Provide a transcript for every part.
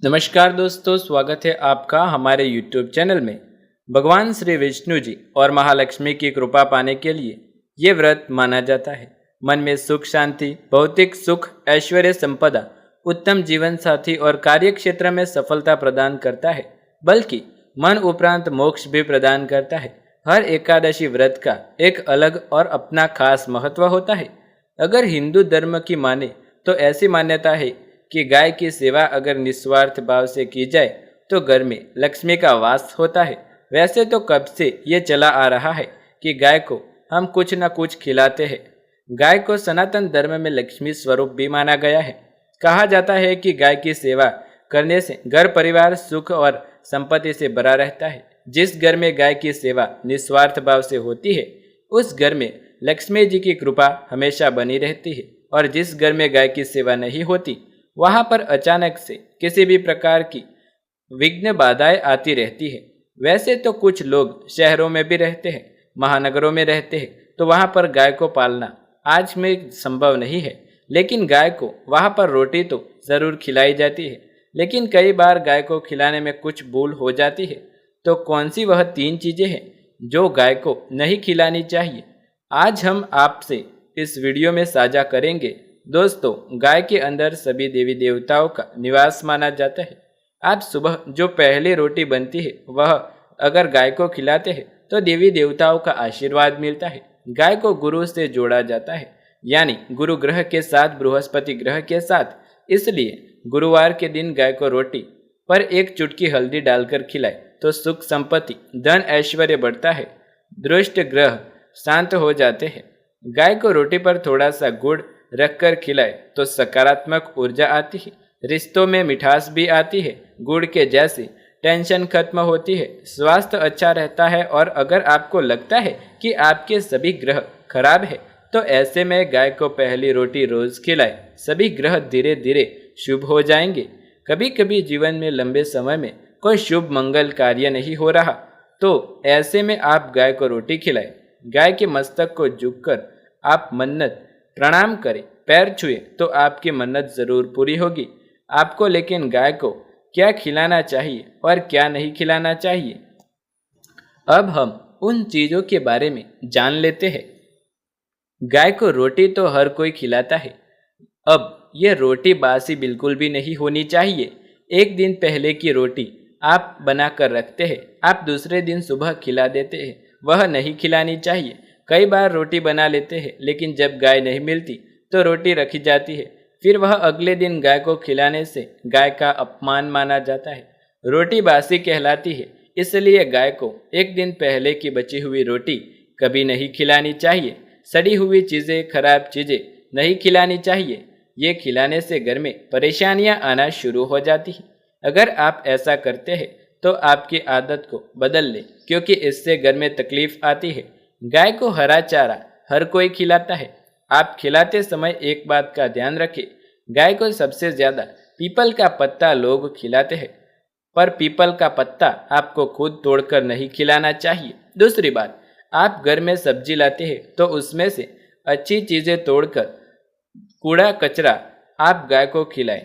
नमस्कार दोस्तों, स्वागत है आपका हमारे YouTube चैनल में। भगवान श्री विष्णु जी और महालक्ष्मी की कृपा पाने के लिए ये व्रत माना जाता है। मन में सुख शांति, भौतिक सुख, ऐश्वर्य, संपदा, उत्तम जीवन साथी और कार्य क्षेत्र में सफलता प्रदान करता है, बल्कि मन उपरांत मोक्ष भी प्रदान करता है। हर एकादशी व्रत का एक अलग और अपना खास महत्व होता है। अगर हिंदू धर्म की माने तो ऐसी मान्यता है कि गाय की सेवा अगर निस्वार्थ भाव से की जाए तो घर में लक्ष्मी का वास होता है। वैसे तो कब से ये चला आ रहा है कि गाय को हम कुछ न कुछ खिलाते हैं। गाय को सनातन धर्म में लक्ष्मी स्वरूप भी माना गया है। कहा जाता है कि गाय की सेवा करने से घर परिवार सुख और संपत्ति से भरा रहता है। जिस घर में गाय की सेवा निस्वार्थ भाव से होती है उस घर में लक्ष्मी जी की कृपा हमेशा बनी रहती है, और जिस घर में गाय की सेवा नहीं होती वहां पर अचानक से किसी भी प्रकार की विघ्न बाधाएं आती रहती है। वैसे तो कुछ लोग शहरों में भी रहते हैं, महानगरों में रहते हैं, तो वहां पर गाय को पालना आज में संभव नहीं है, लेकिन गाय को वहां पर रोटी तो ज़रूर खिलाई जाती है। लेकिन कई बार गाय को खिलाने में कुछ भूल हो जाती है। तो कौन सी वह 3 चीज़ें हैं जो गाय को नहीं खिलानी चाहिए, आज हम आपसे इस वीडियो में साझा करेंगे। दोस्तों, गाय के अंदर सभी देवी देवताओं का निवास माना जाता है। आप सुबह जो पहली रोटी बनती है वह अगर गाय को खिलाते हैं तो देवी देवताओं का आशीर्वाद मिलता है। गाय को गुरु से जोड़ा जाता है, यानी गुरु ग्रह के साथ, बृहस्पति ग्रह के साथ। इसलिए गुरुवार के दिन गाय को रोटी पर एक चुटकी हल्दी डालकर खिलाए तो सुख संपत्ति, धन ऐश्वर्य बढ़ता है, दुष्ट ग्रह शांत हो जाते हैं। गाय को रोटी पर थोड़ा सा गुड़ रखकर खिलाए तो सकारात्मक ऊर्जा आती है, रिश्तों में मिठास भी आती है, गुड़ के जैसी टेंशन खत्म होती है, स्वास्थ्य अच्छा रहता है। और अगर आपको लगता है कि आपके सभी ग्रह खराब है तो ऐसे में गाय को पहली रोटी रोज खिलाए, सभी ग्रह धीरे धीरे शुभ हो जाएंगे। कभी कभी जीवन में लंबे समय में कोई शुभ मंगल कार्य नहीं हो रहा तो ऐसे में आप गाय को रोटी खिलाए। गाय के मस्तक को झुककर आप मन्नत प्रणाम करें, पैर छुए तो आपकी मन्नत जरूर पूरी होगी आपको। लेकिन गाय को क्या खिलाना चाहिए और क्या नहीं खिलाना चाहिए, अब हम उन चीजों के बारे में जान लेते हैं। गाय को रोटी तो हर कोई खिलाता है। अब यह रोटी बासी बिल्कुल भी नहीं होनी चाहिए। एक दिन पहले की रोटी आप बनाकर रखते हैं, आप दूसरे दिन सुबह खिला देते हैं, वह नहीं खिलानी चाहिए। कई बार रोटी बना लेते हैं लेकिन जब गाय नहीं मिलती तो रोटी रखी जाती है, फिर वह अगले दिन गाय को खिलाने से गाय का अपमान माना जाता है। रोटी बासी कहलाती है, इसलिए गाय को एक दिन पहले की बची हुई रोटी कभी नहीं खिलानी चाहिए। सड़ी हुई चीज़ें, खराब चीज़ें नहीं खिलानी चाहिए। ये खिलाने से घर में परेशानियां आना शुरू हो जाती हैं। अगर आप ऐसा करते हैं तो आपकी आदत को बदल लें, क्योंकि इससे घर में तकलीफ आती है। गाय को हरा चारा हर कोई खिलाता है। आप खिलाते समय एक बात का ध्यान रखें, गाय को सबसे ज़्यादा पीपल का पत्ता लोग खिलाते हैं, पर पीपल का पत्ता आपको खुद तोड़कर नहीं खिलाना चाहिए। दूसरी बात, आप घर में सब्जी लाते हैं तो उसमें से अच्छी चीज़ें तोड़कर कूड़ा कचरा आप गाय को खिलाएं।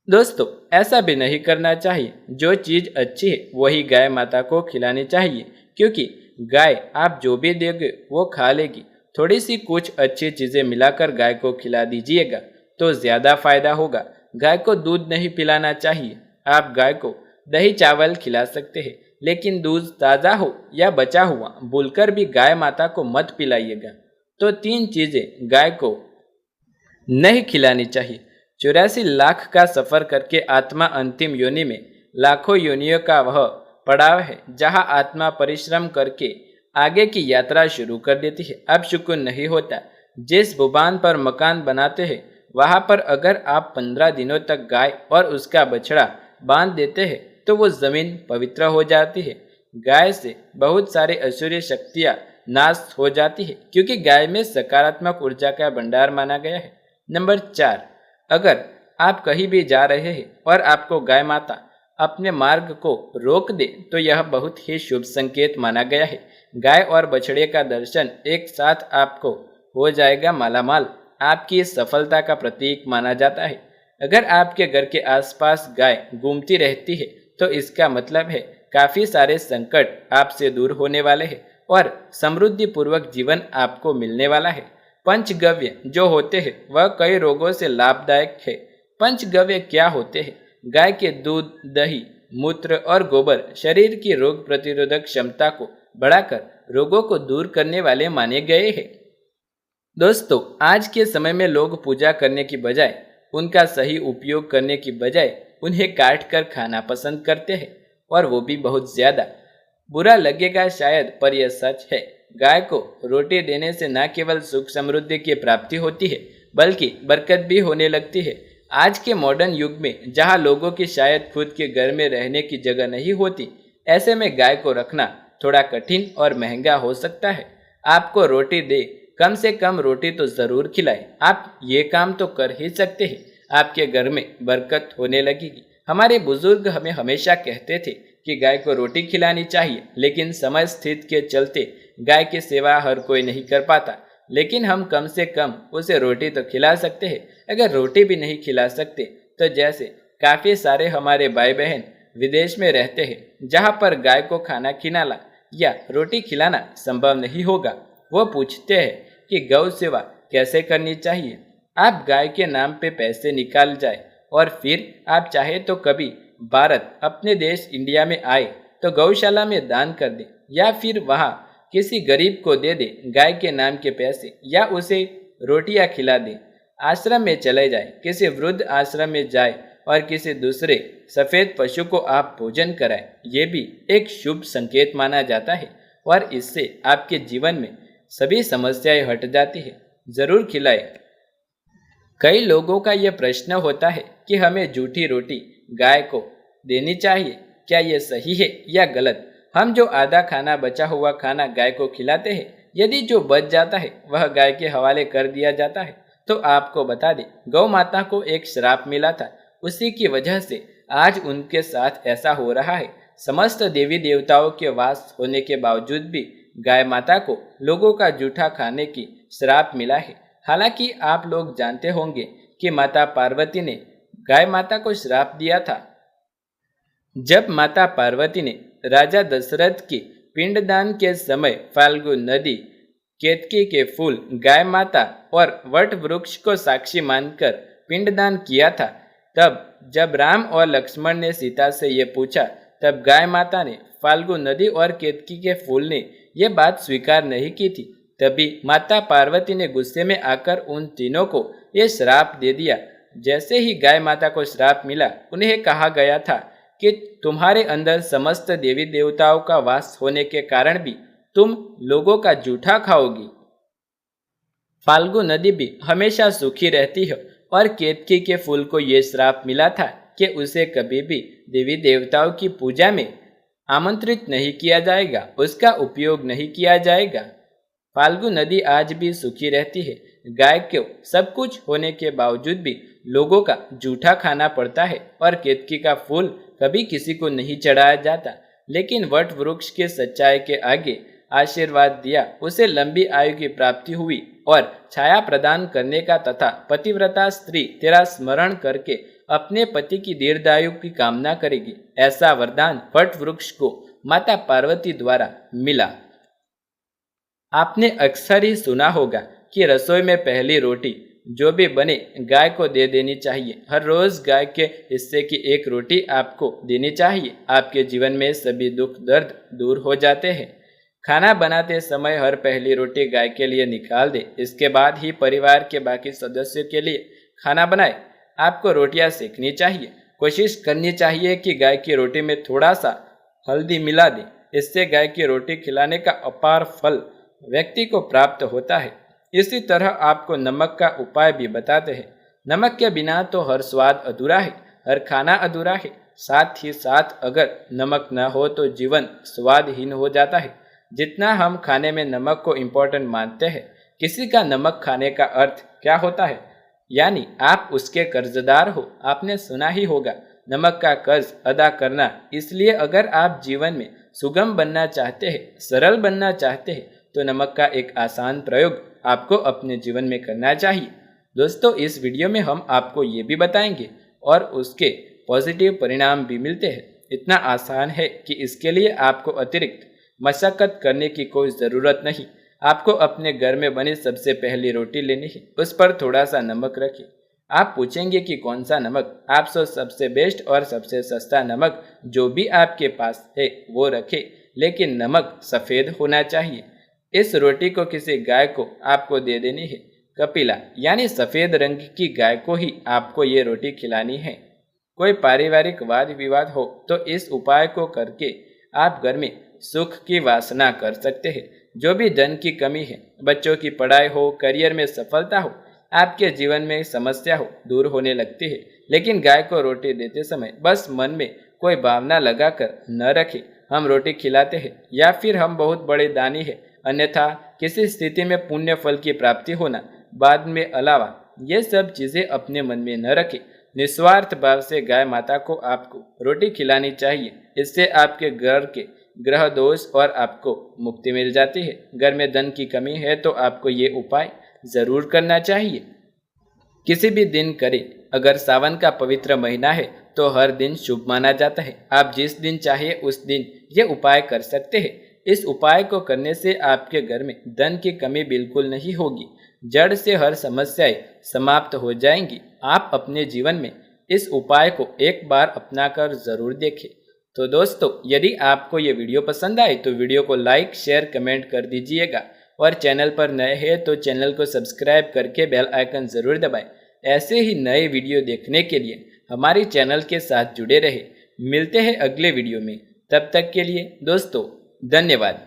दोस्तों, ऐसा भी नहीं करना चाहिए। जो चीज़ अच्छी है वही गाय माता को खिलानी चाहिए, क्योंकि गाय आप जो भी देंगे वो खा लेगी। थोड़ी सी कुछ अच्छी चीज़ें मिलाकर गाय को खिला दीजिएगा तो ज़्यादा फायदा होगा। गाय को दूध नहीं पिलाना चाहिए। आप गाय को दही चावल खिला सकते हैं, लेकिन दूध ताज़ा हो या बचा हुआ भूलकर भी गाय माता को मत पिलाइएगा। तो 3 चीज़ें गाय को नहीं खिलानी चाहिए। 84 लाख का सफ़र करके आत्मा अंतिम योनि में, लाखों योनियों का वह पड़ाव है जहाँ आत्मा परिश्रम करके आगे की यात्रा शुरू कर देती है। अब सुकून नहीं होता। जिस भूभान पर मकान बनाते हैं वहाँ पर अगर आप 15 दिनों तक गाय और उसका बछड़ा बांध देते हैं तो वो ज़मीन पवित्र हो जाती है। गाय से बहुत सारी असुरी शक्तियाँ नाश हो जाती है, क्योंकि गाय में सकारात्मक ऊर्जा का भंडार माना गया है। नंबर 4, अगर आप कहीं भी जा रहे हैं और आपको गाय माता अपने मार्ग को रोक दे तो यह बहुत ही शुभ संकेत माना गया है। गाय और बछड़े का दर्शन एक साथ आपको हो जाएगा मालामाल, आपकी इस सफलता का प्रतीक माना जाता है। अगर आपके घर के आसपास गाय घूमती रहती है तो इसका मतलब है काफी सारे संकट आपसे दूर होने वाले हैं और समृद्धि पूर्वक जीवन आपको मिलने वाला है। पंचगव्य जो होते हैं वह कई रोगों से लाभदायक है। पंचगव्य क्या होते हैं? गाय के दूध, दही, मूत्र और गोबर शरीर की रोग प्रतिरोधक क्षमता को बढ़ाकर रोगों को दूर करने वाले माने गए हैं। दोस्तों, आज के समय में लोग पूजा करने की बजाय, उनका सही उपयोग करने की बजाय उन्हें काट कर खाना पसंद करते हैं, और वो भी बहुत ज्यादा। बुरा लगेगा शायद, पर यह सच है। गाय को रोटी देने से न केवल सुख समृद्धि की प्राप्ति होती है बल्कि बरकत भी होने लगती है। आज के मॉडर्न युग में जहाँ लोगों की शायद खुद के घर में रहने की जगह नहीं होती, ऐसे में गाय को रखना थोड़ा कठिन और महंगा हो सकता है। आपको रोटी दे, कम से कम रोटी तो जरूर खिलाए। आप ये काम तो कर ही सकते हैं, आपके घर में बरकत होने लगेगी। हमारे बुजुर्ग हमें हमेशा कहते थे कि गाय को रोटी खिलानी चाहिए, लेकिन समय स्थिति के चलते गाय की सेवा हर कोई नहीं कर पाता। लेकिन हम कम से कम उसे रोटी तो खिला सकते हैं। अगर रोटी भी नहीं खिला सकते तो जैसे काफ़ी सारे हमारे भाई बहन विदेश में रहते हैं जहाँ पर गाय को खाना खिलाना या रोटी खिलाना संभव नहीं होगा, वो पूछते हैं कि गौ सेवा कैसे करनी चाहिए। आप गाय के नाम पे पैसे निकाल जाए और फिर आप चाहे तो कभी भारत अपने देश इंडिया में आए तो गौशाला में दान कर दे, या फिर वहाँ किसी गरीब को दे दे गाय के नाम के पैसे, या उसे रोटियां खिला दे। आश्रम में चले जाए, किसी वृद्ध आश्रम में जाए और किसी दूसरे सफ़ेद पशु को आप भोजन कराएं। ये भी एक शुभ संकेत माना जाता है और इससे आपके जीवन में सभी समस्याएं हट जाती है। जरूर खिलाएं। कई लोगों का यह प्रश्न होता है कि हमें जूठी रोटी गाय को देनी चाहिए, क्या यह सही है या गलत? हम जो आधा खाना बचा हुआ खाना गाय को खिलाते हैं, यदि जो बच जाता है वह गाय के हवाले कर दिया जाता है, तो आपको बता दें, गौ माता को एक श्राप मिला था। उसी की वजह से आज उनके साथ ऐसा हो रहा है। समस्त देवी देवताओं के वास होने के बावजूद भी गाय माता को लोगों का जूठा खाने की श्राप मिला है। हालांकि आप लोग जानते होंगे कि माता पार्वती ने गाय माता को श्राप दिया था। जब माता पार्वती ने राजा दशरथ की पिंडदान के समय फाल्गु नदी, केतकी के फूल, गाय माता और वट वृक्ष को साक्षी मानकर पिंडदान किया था, तब जब राम और लक्ष्मण ने सीता से ये पूछा, तब गाय माता ने, फाल्गु नदी और केतकी के फूल ने यह बात स्वीकार नहीं की थी। तभी माता पार्वती ने गुस्से में आकर उन तीनों को ये श्राप दे दिया। जैसे ही गाय माता को श्राप मिला, उन्हें कहा गया था कि तुम्हारे अंदर समस्त देवी देवताओं का वास होने के कारण भी तुम लोगों का जूठा खाओगी। फाल्गु नदी भी हमेशा सुखी रहती है और केतकी के फूल को ये श्राप मिला था कि उसे कभी भी देवी देवताओं की पूजा में आमंत्रित नहीं किया जाएगा, उसका उपयोग नहीं किया जाएगा। फाल्गु नदी आज भी सुखी रहती है। गाय को सब कुछ होने के बावजूद भी लोगों का जूठा खाना पड़ता है और केतकी का फूल कभी किसी को नहीं चढ़ाया जाता। लेकिन वट वृक्ष के सच्चाई के आगे आशीर्वाद दिया, उसे लंबी आयु की प्राप्ति हुई और छाया प्रदान करने का तथा पतिव्रता स्त्री तेरा स्मरण करके अपने पति की दीर्घायु की कामना करेगी, ऐसा वरदान वट वृक्ष को माता पार्वती द्वारा मिला। आपने अक्सर ही सुना होगा कि रसोई में पहली रोटी जो भी बने गाय को दे देनी चाहिए। हर रोज गाय के हिस्से की एक रोटी आपको देनी चाहिए। आपके जीवन में सभी दुख दर्द दूर हो जाते हैं। खाना बनाते समय हर पहली रोटी गाय के लिए निकाल दे, इसके बाद ही परिवार के बाकी सदस्यों के लिए खाना बनाए। आपको रोटियां सेकनी चाहिए। कोशिश करनी चाहिए कि गाय की रोटी में थोड़ा सा हल्दी मिला दे, इससे गाय की रोटी खिलाने का अपार फल व्यक्ति को प्राप्त होता है। इसी तरह आपको नमक का उपाय भी बताते हैं। नमक के बिना तो हर स्वाद अधूरा है, हर खाना अधूरा है। साथ ही साथ अगर नमक न हो तो जीवन स्वादहीन हो जाता है। जितना हम खाने में नमक को इम्पोर्टेंट मानते हैं, किसी का नमक खाने का अर्थ क्या होता है? यानी आप उसके कर्जदार हो। आपने सुना ही होगा, नमक का कर्ज अदा करना। इसलिए अगर आप जीवन में सुगम बनना चाहते हैं, सरल बनना चाहते हैं, तो नमक का एक आसान प्रयोग आपको अपने जीवन में करना चाहिए। दोस्तों, इस वीडियो में हम आपको ये भी बताएंगे और उसके पॉजिटिव परिणाम भी मिलते हैं। इतना आसान है कि इसके लिए आपको अतिरिक्त मशक्कत करने की कोई ज़रूरत नहीं। आपको अपने घर में बनी सबसे पहली रोटी लेनी है, उस पर थोड़ा सा नमक रखिए। आप पूछेंगे कि कौन सा नमक? आप सबसे बेस्ट और सबसे सस्ता नमक जो भी आपके पास है वो रखें, लेकिन नमक सफ़ेद होना चाहिए। इस रोटी को किसी गाय को आपको दे देनी है। कपिला यानी सफ़ेद रंग की गाय को ही आपको ये रोटी खिलानी है। कोई पारिवारिक वाद विवाद हो तो इस उपाय को करके आप घर में सुख की वासना कर सकते हैं। जो भी धन की कमी है, बच्चों की पढ़ाई हो, करियर में सफलता हो, आपके जीवन में समस्या हो, दूर होने लगती है। लेकिन गाय को रोटी देते समय बस मन में कोई भावना लगाकर न रखें हम रोटी खिलाते हैं या फिर हम बहुत बड़े दानी हैं, अन्यथा किसी स्थिति में पुण्य फल की प्राप्ति होना बाद में अलावा ये सब चीज़ें अपने मन में न रखें। निस्वार्थ भाव से गाय माता को आपको रोटी खिलानी चाहिए। इससे आपके घर के ग्रह दोष और आपको मुक्ति मिल जाती है। घर में धन की कमी है तो आपको ये उपाय ज़रूर करना चाहिए। किसी भी दिन करें। अगर सावन का पवित्र महीना है तो हर दिन शुभ माना जाता है। आप जिस दिन चाहे उस दिन ये उपाय कर सकते हैं। इस उपाय को करने से आपके घर में धन की कमी बिल्कुल नहीं होगी। जड़ से हर समस्याएं समाप्त हो जाएंगी। आप अपने जीवन में इस उपाय को एक बार अपनाकर ज़रूर देखें। तो दोस्तों, यदि आपको ये वीडियो पसंद आए तो वीडियो को लाइक, शेयर, कमेंट कर दीजिएगा और चैनल पर नए हैं तो चैनल को सब्सक्राइब करके बेल आइकन ज़रूर दबाएं। ऐसे ही नए वीडियो देखने के लिए हमारे चैनल के साथ जुड़े रहे। मिलते हैं अगले वीडियो में। तब तक के लिए दोस्तों, धन्यवाद।